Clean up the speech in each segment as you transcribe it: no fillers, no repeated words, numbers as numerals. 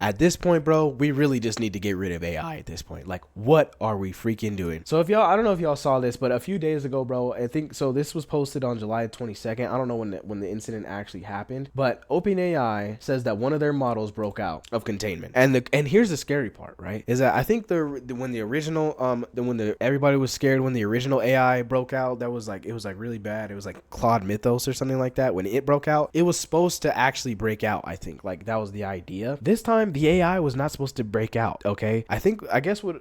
At this point, bro, we really just need to get rid of AI at this point. Like, what are we freaking doing? So if y'all, I don't know if y'all saw this, but a few days ago, bro, I think so. This was posted on July 22nd. I don't know when the incident actually happened, but OpenAI says that one of their models broke out of containment. And here's the scary part, right? Is that I think when the original everybody was scared when the original AI broke out, it was like really bad. It was like Claude Mythos or something like that. When it broke out, it was supposed to actually break out. I think like that was the idea. This time the AI was not supposed to break out. Okay, I guess what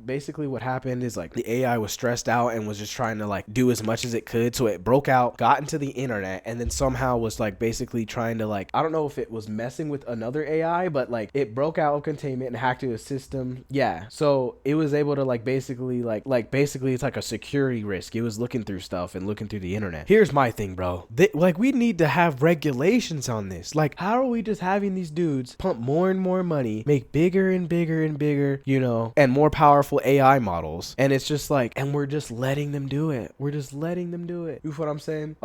basically what happened is like the AI was stressed out and was just trying to like do as much as it could, so it broke out, got into the internet, and then somehow was like basically trying to like, I don't know if it was messing with another AI, but like it broke out of containment and hacked into a system. Yeah, so it was able to like basically it's like a security risk. It was looking through stuff and looking through the internet. Here's my thing, bro. Like we need to have regulations on this. Like, how are we just having these dudes pump more and more money, make bigger and bigger and bigger, and more powerful AI models, and it's just like, and we're just letting them do it. We're just letting them do it. You know what I'm saying?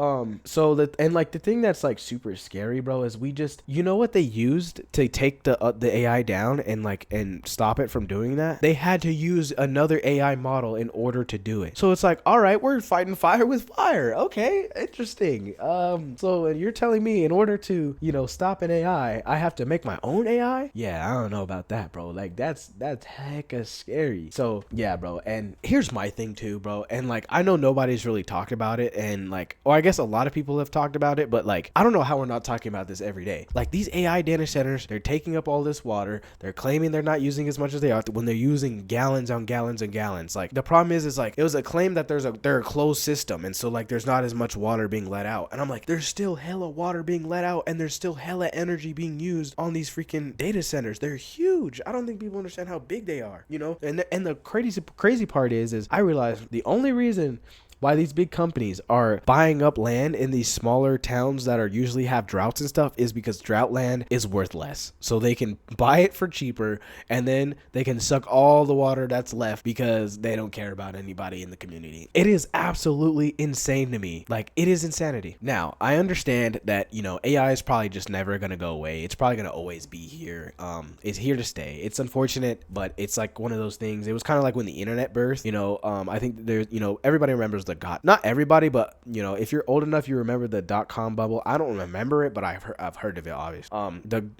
So that, and like the thing that's like super scary, bro, is we just, what they used to take the AI down and stop it from doing that? They had to use another AI model in order to do it. So it's like, all right, we're fighting fire with fire. Okay, interesting. So you're telling me in order to, stop an AI, I have to make my own AI? Yeah, I don't know about that, bro. Like that's hecka scary. So yeah, bro. And here's my thing too, bro. And like, I know nobody's really talked about it, and like, or I guess a lot of people have talked about it, but like, I don't know how we're not talking about this every day. Like these AI data centers, they're taking up all this water. They're claiming they're not using as much as they are when they're using gallons on gallons and gallons. Like the problem is like, it was a claim that they're a closed system, and so like there's not as much water being let out. And I'm like, there's still hella water being let out, and there's still hella energy being used on these freaking data centers. They're huge. I don't think people understand how big they are, and the crazy part is I realized the only reason why these big companies are buying up land in these smaller towns that are usually have droughts and stuff is because drought land is worth less. So they can buy it for cheaper, and then they can suck all the water that's left because they don't care about anybody in the community. It is absolutely insane to me. Like, it is insanity. Now, I understand that, AI is probably just never going to go away. It's probably going to always be here. It's here to stay. It's unfortunate, but it's like one of those things. It was kind of like when the internet birthed, I think there's, everybody remembers not everybody, but if you're old enough, you remember the .com bubble. I don't remember it, but I've heard of it, obviously.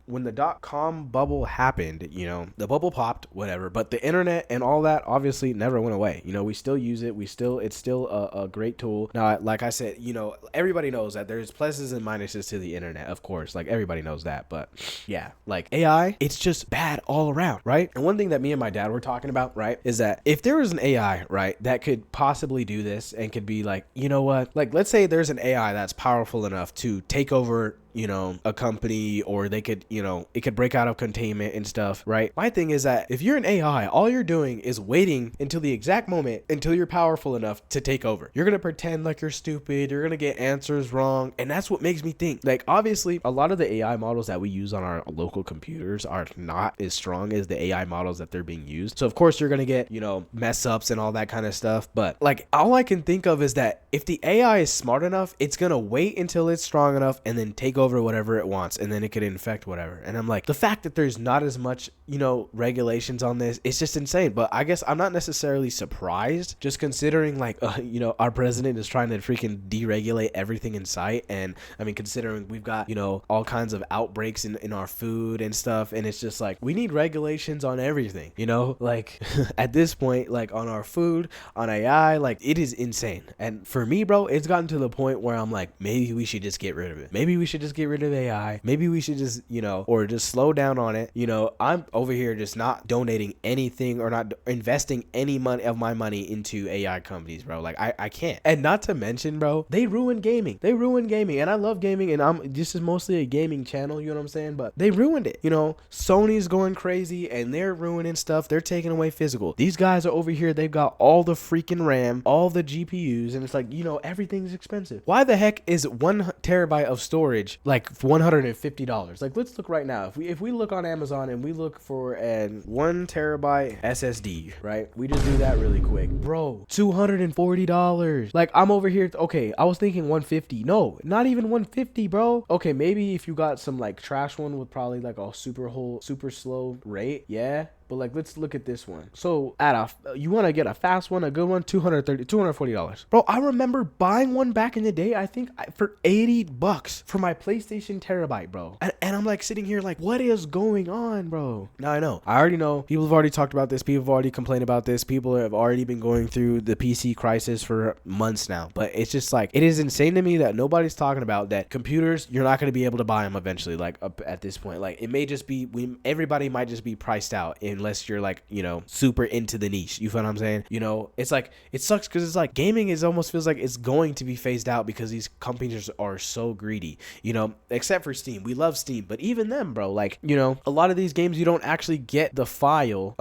When the .com bubble happened, the bubble popped, whatever, but the internet and all that obviously never went away. We still use it. It's still a great tool. Now, like I said, everybody knows that there's pluses and minuses to the internet, of course. Like, everybody knows that, but yeah, like AI, it's just bad all around, right? And one thing that me and my dad were talking about, right, is that if there was an AI, right, that could possibly do this and could be like, like, let's say there's an AI that's powerful enough to take over a company, or they could, it could break out of containment and stuff, right? My thing is that if you're an AI, all you're doing is waiting until the exact moment until you're powerful enough to take over. You're gonna pretend like you're stupid, you're gonna get answers wrong, and that's what makes me think, like, obviously a lot of the AI models that we use on our local computers are not as strong as the AI models that they're being used. So of course you're gonna get, mess ups and all that kind of stuff, but like, all I can think of is that if the AI is smart enough, it's gonna wait until it's strong enough and then take over whatever it wants, and then it could infect whatever. And I'm like, the fact that there's not as much, regulations on this, it's just insane. But I guess I'm not necessarily surprised, just considering like, our president is trying to freaking deregulate everything in sight. And I mean, considering we've got, all kinds of outbreaks in our food and stuff, and it's just like, we need regulations on everything, like at this point, like on our food, on AI, like it is insane. And for me, bro, it's gotten to the point where I'm like, maybe we should just get rid of it. Maybe we should just get rid of AI. Maybe we should just, or just slow down on it. I'm over here just not donating anything or not investing any of my money into AI companies, bro. Like, I can't. And not to mention, bro, they ruined gaming. And I love gaming, and this is mostly a gaming channel, you know what I'm saying? But they ruined it. Sony's going crazy and they're ruining stuff. They're taking away physical. These guys are over here. They've got all the freaking RAM, all the GPUs, and it's like, everything's expensive. Why the heck is 1 terabyte of storage like $150. Like, let's look right now. If we look on Amazon and we look for an 1 terabyte SSD, right? We just do that really quick, bro. $240. Like, I'm over here. Okay, I was thinking 150. No, not even 150, bro. Okay, maybe if you got some like trash one with probably like a super slow rate, yeah. But like, let's look at this one. So you want to get a fast one, a good one, $240. Bro, I remember buying one back in the day, I think for $80 for my PlayStation terabyte, bro. And I'm like sitting here like, what is going on, bro? Now I know. I already know. People have already talked about this. People have already complained about this. People have already been going through the PC crisis for months now. But it's just like, it is insane to me that nobody's talking about that computers, you're not going to be able to buy them eventually, like up at this point. Like, it may just be, everybody might just be priced out unless you're like, you know, super into the niche. You feel what I'm saying? You know, it's like, it sucks because it's like gaming is almost feels like it's going to be phased out because these companies are so greedy, you know, except for Steam. We love Steam, but even them, bro, like, you know, a lot of these games you don't actually get the file,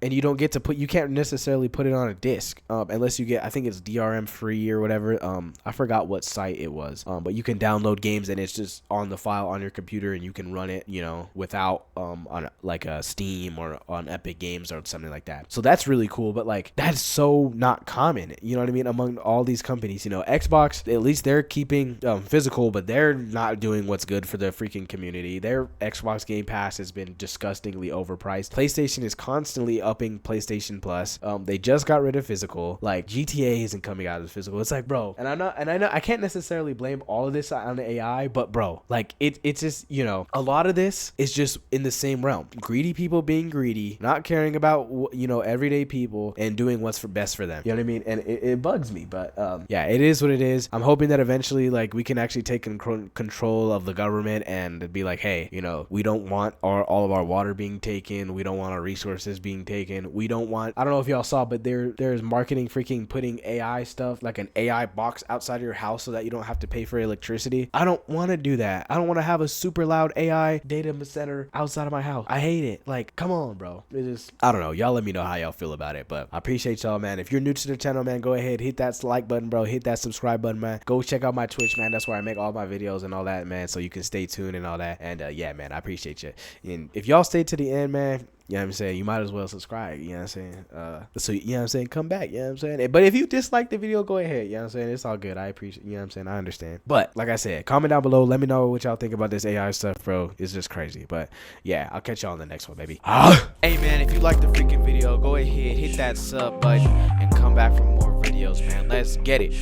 and you don't get to you can't necessarily put it on a disc unless you get, I think it's DRM free or whatever. I forgot what site it was, but you can download games and it's just on the file on your computer and you can run it, you know, without on like a Steam or on Epic Games or something like that. So that's really cool, but like, that's so not common, you know what I mean, among all these companies. You know, Xbox, at least they're keeping physical, but they're not doing what's good for the freaking community. Their Xbox Game Pass has been disgustingly overpriced. PlayStation is constantly upping PlayStation Plus. They just got rid of physical. Like, GTA isn't coming out as physical. It's like, bro, and I know I can't necessarily blame all of this on the AI, but bro, like, it's just, you know, a lot of this is just in the same realm. Greedy people being greedy, not caring about, you know, everyday people and doing what's best for them. You know what I mean? And it bugs me, but yeah, it is what it is. I'm hoping that eventually, like, we can actually take control of the government and be like, hey, you know, we don't want all of our water being taken. We don't want our resources being taken. We don't want, I don't know if y'all saw, but there's marketing freaking putting AI stuff, like an AI box outside of your house so that you don't have to pay for electricity. I don't want to do that. I don't want to have a super loud AI data center outside of my house. I hate it. Like, come on, bro. It is, I don't know. Y'all let me know how y'all feel about it, but I appreciate y'all, man. If you're new to the channel, man, go ahead, hit that like button, bro. Hit that subscribe button, man. Go check out my Twitch, man. That's where I make all my videos and all that, man, so you can stay tuned and all that. And yeah, man, I appreciate you. And if y'all stay to the end, man, you know what I'm saying, you might as well subscribe, you know what I'm saying, so, you know what I'm saying, come back, you know what I'm saying, but if you dislike the video, go ahead, you know what I'm saying, it's all good, I appreciate, you know what I'm saying, I understand, but, like I said, comment down below, let me know what y'all think about this AI stuff, bro, it's just crazy, but, yeah, I'll catch y'all in the next one, baby. Hey, man, if you like the freaking video, go ahead, hit that sub button, and come back for more videos, man, let's get it.